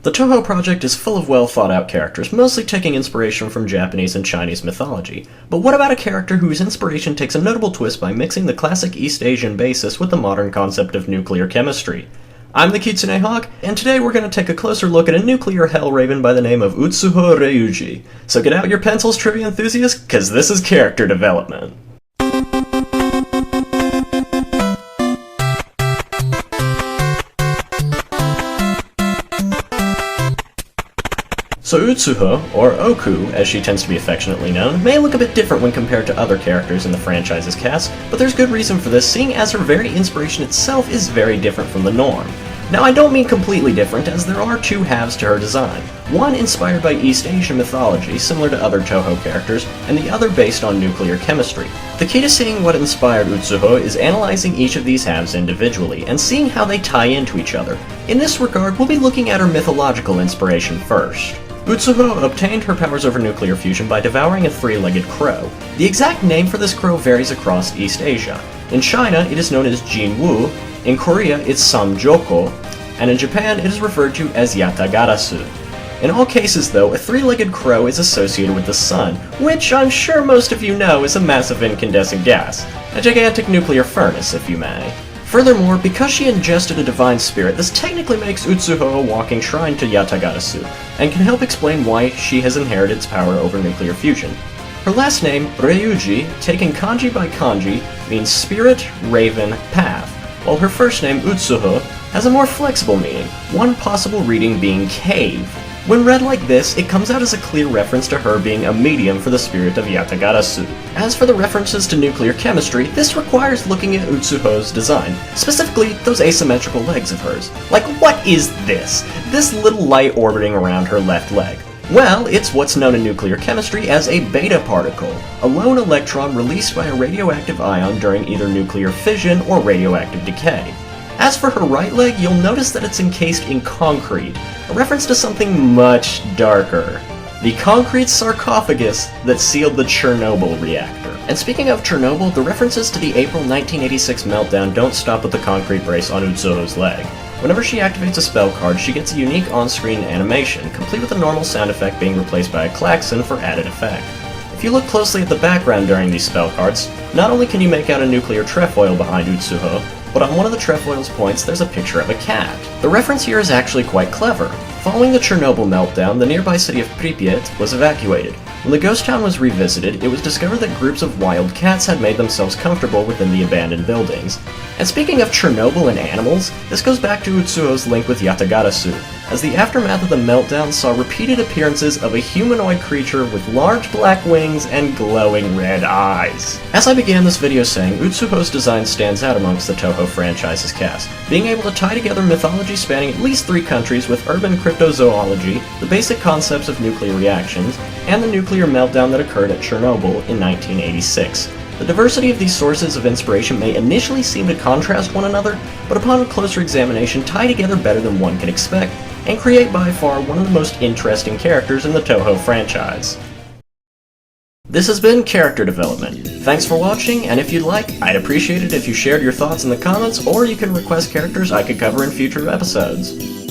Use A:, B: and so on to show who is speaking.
A: The Touhou project is full of well-thought-out characters, mostly taking inspiration from Japanese and Chinese mythology. But what about a character whose inspiration takes a notable twist by mixing the classic East Asian basis with the modern concept of nuclear chemistry? I'm the Kitsune Hawk, and today we're going to take a closer look at a nuclear hell-raven by the name of Utsuho Reiuji. So get out your pencils, trivia enthusiasts, cause this is character development. So Utsuho, or Oku, as she tends to be affectionately known, may look a bit different when compared to other characters in the franchise's cast, but there's good reason for this, seeing as her very inspiration itself is very different from the norm. Now I don't mean completely different, as there are two halves to her design. One inspired by East Asian mythology, similar to other Touhou characters, and the other based on nuclear chemistry. The key to seeing what inspired Utsuho is analyzing each of these halves individually, and seeing how they tie into each other. In this regard, we'll be looking at her mythological inspiration first. Utsuho obtained her powers over nuclear fusion by devouring a three-legged crow. The exact name for this crow varies across East Asia. In China, it is known as Jinwu, in Korea it's Samjoko, and in Japan it is referred to as Yatagarasu. In all cases though, a three-legged crow is associated with the sun, which I'm sure most of you know is a massive incandescent gas. A gigantic nuclear furnace, if you may. Furthermore, because she ingested a divine spirit, this technically makes Utsuho a walking shrine to Yatagarasu, and can help explain why she has inherited its power over nuclear fusion. Her last name, Reiuji, taken kanji by kanji, means spirit, raven, path, while her first name, Utsuho, has a more flexible meaning, one possible reading being cave. When read like this, it comes out as a clear reference to her being a medium for the spirit of Yatagarasu. As for the references to nuclear chemistry, this requires looking at Utsuho's design, specifically those asymmetrical legs of hers. Like, what is this? This little light orbiting around her left leg. Well, it's what's known in nuclear chemistry as a beta particle, a lone electron released by a radioactive ion during either nuclear fission or radioactive decay. As for her right leg, you'll notice that it's encased in concrete, a reference to something much darker. The concrete sarcophagus that sealed the Chernobyl reactor. And speaking of Chernobyl, the references to the April 1986 meltdown don't stop with the concrete brace on Utsuho's leg. Whenever she activates a spell card, she gets a unique on-screen animation, complete with a normal sound effect being replaced by a klaxon for added effect. If you look closely at the background during these spell cards, not only can you make out a nuclear trefoil behind Utsuho, but on one of the trefoil's points there's a picture of a cat. The reference here is actually quite clever. Following the Chernobyl meltdown, the nearby city of Pripyat was evacuated. When the ghost town was revisited, it was discovered that groups of wild cats had made themselves comfortable within the abandoned buildings. And speaking of Chernobyl and animals, this goes back to Utsuho's link with Yatagarasu, as the aftermath of the meltdown saw repeated appearances of a humanoid creature with large black wings and glowing red eyes. As I began this video saying, Utsuho's design stands out amongst the Touhou franchise's cast, being able to tie together mythology spanning at least 3 countries with urban cryptozoology, the basic concepts of nuclear reactions, and the nuclear meltdown that occurred at Chernobyl in 1986. The diversity of these sources of inspiration may initially seem to contrast one another, but upon a closer examination tie together better than one can expect, and create by far one of the most interesting characters in the Touhou franchise. This has been Character Development. Thanks for watching, and if you'd like, I'd appreciate it if you shared your thoughts in the comments, or you can request characters I could cover in future episodes.